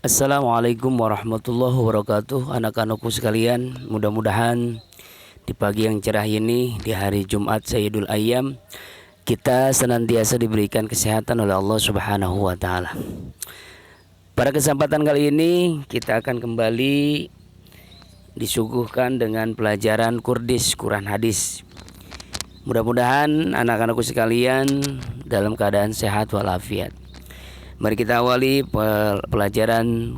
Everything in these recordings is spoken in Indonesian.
Assalamualaikum warahmatullahi wabarakatuh. Anak-anakku sekalian, mudah-mudahan di pagi yang cerah ini, di hari Jumat Sayyidul Ayyam, kita senantiasa diberikan kesehatan oleh Allah Subhanahu wa taala. Pada kesempatan kali ini kita akan kembali disuguhkan dengan pelajaran Kurdis Quran Hadis. Mudah-mudahan anak-anakku sekalian dalam keadaan sehat walafiat. Mari kita awali pelajaran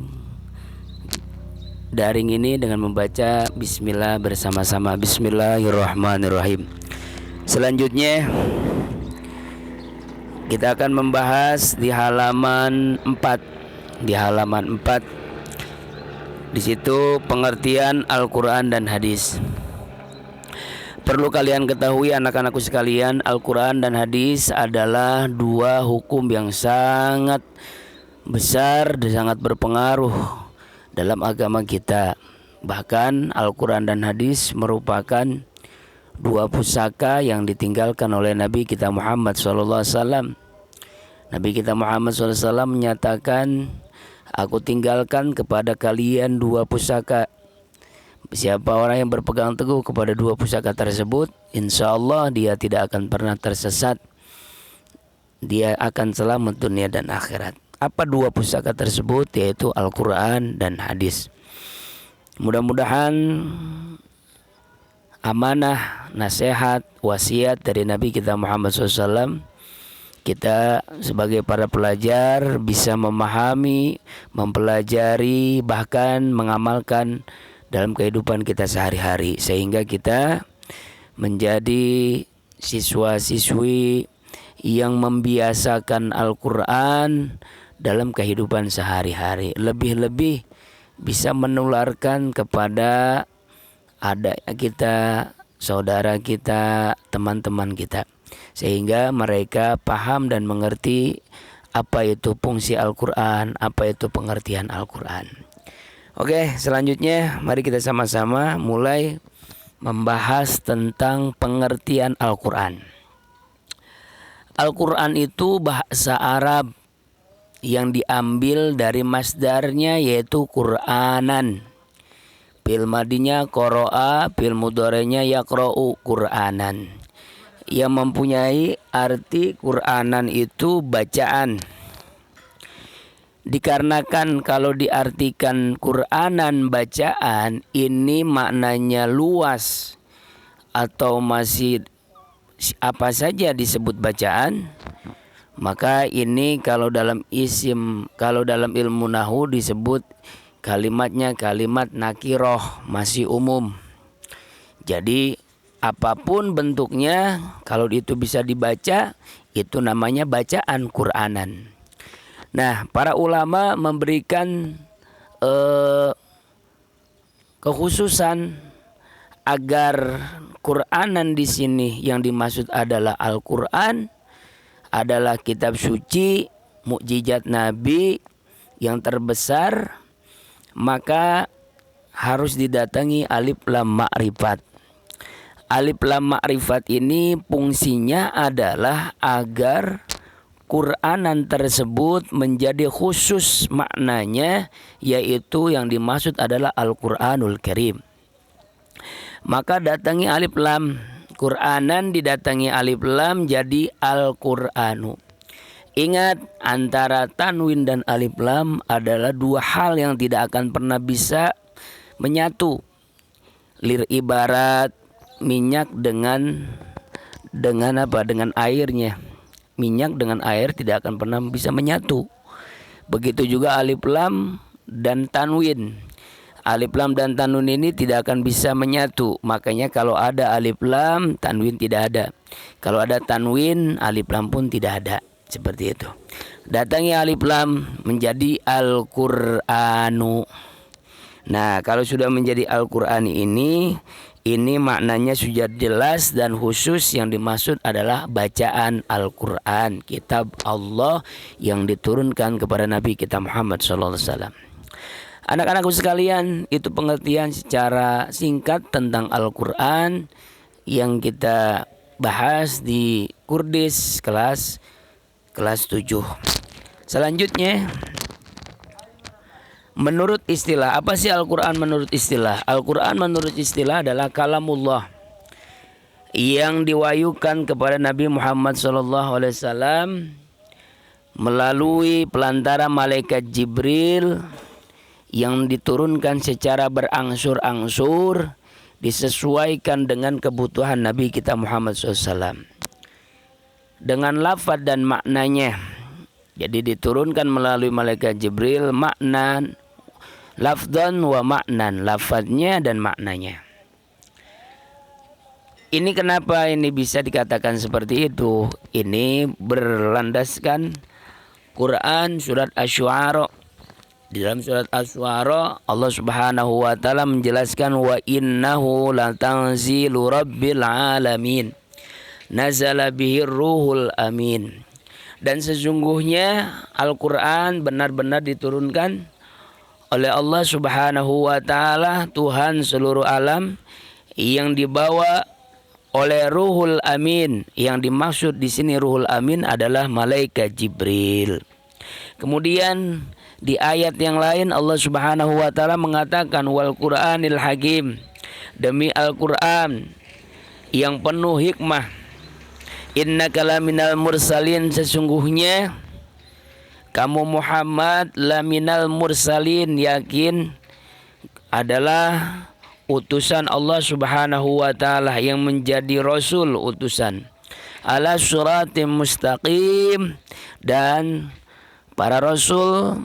daring ini dengan membaca bismillah bersama-sama. Bismillahirrahmanirrahim. Selanjutnya kita akan membahas di halaman 4. Di situ pengertian Al-Qur'an dan hadis. Perlu kalian ketahui anak-anakku sekalian, Al-Quran dan hadis adalah dua hukum yang sangat besar dan sangat berpengaruh dalam agama kita. Bahkan Al-Quran dan hadis merupakan dua pusaka yang ditinggalkan oleh Nabi kita Muhammad SAW. Nabi kita Muhammad SAW menyatakan, "Aku tinggalkan kepada kalian dua pusaka. Siapa orang yang berpegang teguh kepada dua pusaka tersebut, insya Allah dia tidak akan pernah tersesat. Dia akan selamat dunia dan akhirat." Apa dua pusaka tersebut? Yaitu Al-Quran dan hadis. Mudah-mudahan amanah, nasihat, wasiat dari Nabi kita Muhammad SAW, kita sebagai para pelajar bisa memahami, mempelajari, bahkan mengamalkan dalam kehidupan kita sehari-hari, sehingga kita menjadi siswa-siswi yang membiasakan Al-Quran dalam kehidupan sehari-hari. Lebih-lebih bisa menularkan kepada adik kita, saudara kita, teman-teman kita, sehingga mereka paham dan mengerti apa itu fungsi Al-Quran, apa itu pengertian Al-Quran. Oke, selanjutnya mari kita sama-sama mulai membahas tentang pengertian Al-Quran. Al-Quran itu bahasa Arab yang diambil dari masdarnya, yaitu Qur'anan. Fil madinya qara'a, fil mudhari'nya yaqra'u Qur'anan. Yang mempunyai arti Qur'anan itu bacaan. Dikarenakan kalau diartikan Qur'anan bacaan, ini maknanya luas atau masih apa saja disebut bacaan, maka ini kalau dalam ilmu nahwu disebut kalimatnya kalimat nakiroh, masih umum. Jadi apapun bentuknya, kalau itu bisa dibaca, itu namanya bacaan Qur'anan. Nah, para ulama memberikan kekhususan agar Qur'anan di sini yang dimaksud adalah Al-Qur'an, adalah kitab suci, mukjizat Nabi yang terbesar, maka harus didatangi alif lam ma'rifat. Alif lam ma'rifat ini fungsinya adalah agar Qur'anan tersebut menjadi khusus maknanya, yaitu yang dimaksud adalah Al-Qur'anul Karim. Maka datangi alif lam, Qur'anan didatangi alif lam jadi Al-Qur'anu. Ingat, antara tanwin dan alif lam adalah dua hal yang tidak akan pernah bisa menyatu. Ibarat minyak dengan apa? Dengan airnya. Minyak dengan air tidak akan pernah bisa menyatu. Begitu juga alif lam dan tanwin. Alif lam dan tanwin ini tidak akan bisa menyatu. Makanya kalau ada alif lam, tanwin tidak ada. Kalau ada tanwin, alif lam pun tidak ada. Seperti itu. Datangi alif lam menjadi Al-Qur'anu. Nah, kalau sudah menjadi Al-Qur'an ini maknanya sudah jelas dan khusus, yang dimaksud adalah bacaan Al-Quran, kitab Allah yang diturunkan kepada Nabi kita Muhammad SAW. Anak-anakku sekalian, itu pengertian secara singkat tentang Al-Quran yang kita bahas di Kurdis kelas 7. Selanjutnya Menurut istilah, apa sih Al-Quran menurut istilah? Al-Quran menurut istilah adalah kalamullah yang diwahyukan kepada Nabi Muhammad SAW melalui pelantara malaikat Jibril yang diturunkan secara berangsur-angsur disesuaikan dengan kebutuhan Nabi kita Muhammad SAW dengan lafaz dan maknanya. Jadi diturunkan melalui malaikat Jibril makna lafdan wa maknan, lafadznya dan maknanya. Ini kenapa ini bisa dikatakan seperti itu? Ini berlandaskan Quran surat Asy-Syu'ara. Di dalam surat Asy-Syu'ara Allah Subhanahu wa taala menjelaskan wa innahu latanzilu rabbil alamin. Nazala bihi ruhul amin. Dan sesungguhnya Al-Quran benar-benar diturunkan oleh Allah Subhanahu wa taala, Tuhan seluruh alam, yang dibawa oleh Ruhul Amin. Yang dimaksud di sini Ruhul Amin adalah malaikat Jibril. Kemudian di ayat yang lain Allah Subhanahu wa taala mengatakan wal Qur'anil Hakim, demi Al-Qur'an yang penuh hikmah. Innaka laminal mursalin, sesungguhnya kamu Muhammad laminal mursalin, yakin adalah utusan Allah Subhanahu wa taala yang menjadi rasul utusan. Ala suratim mustaqim, dan para rasul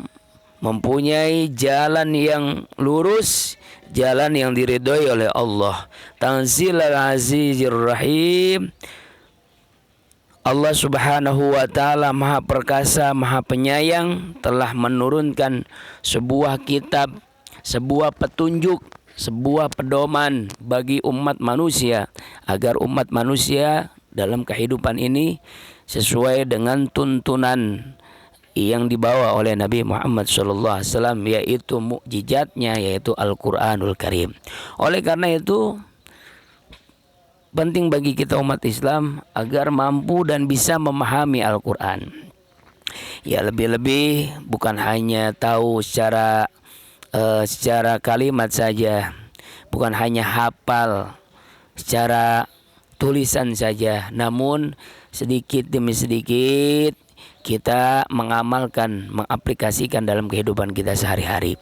mempunyai jalan yang lurus, jalan yang diridhoi oleh Allah. Tanzilal azizir rahim. Allah Subhanahu wa taala Maha Perkasa, Maha Penyayang, telah menurunkan sebuah kitab, sebuah petunjuk, sebuah pedoman bagi umat manusia agar umat manusia dalam kehidupan ini sesuai dengan tuntunan yang dibawa oleh Nabi Muhammad SAW, yaitu mukjizatnya, yaitu Al-Quranul Karim. Oleh karena itu penting bagi kita umat Islam agar mampu dan bisa memahami Al-Quran. Ya, lebih-lebih bukan hanya tahu secara kalimat saja, bukan hanya hafal secara tulisan saja, namun sedikit demi sedikit kita mengamalkan, mengaplikasikan dalam kehidupan kita sehari-hari.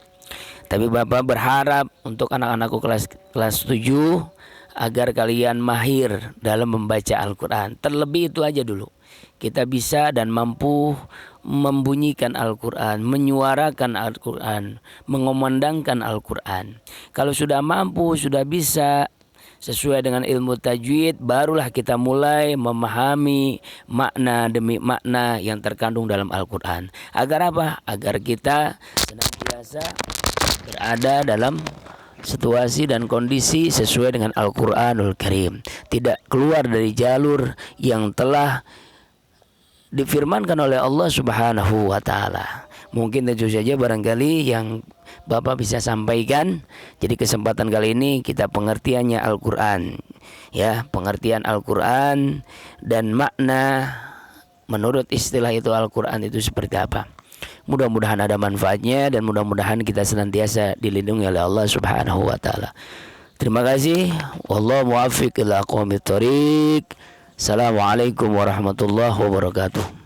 Tapi Bapak berharap untuk anak-anakku kelas 7 agar kalian mahir dalam membaca Al-Quran. Terlebih itu aja dulu. Kita bisa dan mampu membunyikan Al-Quran, menyuarakan Al-Quran, mengumandangkan Al-Quran. Kalau sudah mampu, sudah bisa sesuai dengan ilmu tajwid, barulah kita mulai memahami makna demi makna yang terkandung dalam Al-Quran. Agar apa? Agar kita senantiasa berada dalam situasi dan kondisi sesuai dengan Al-Quranul Karim, tidak keluar dari jalur yang telah difirmankan oleh Allah Subhanahu wa taala. Mungkin tentu saja barangkali yang Bapak bisa sampaikan. Jadi kesempatan kali ini kita pengertiannya Al-Quran, ya, pengertian Al-Quran dan makna menurut istilah itu Al-Quran itu seperti apa. Mudah-mudahan ada manfaatnya dan mudah-mudahan kita senantiasa dilindungi oleh Allah Subhanahu wa taala. Terima kasih. Wallahu muwaffiq ila aqwamit thoriq. Assalamualaikum warahmatullahi wabarakatuh.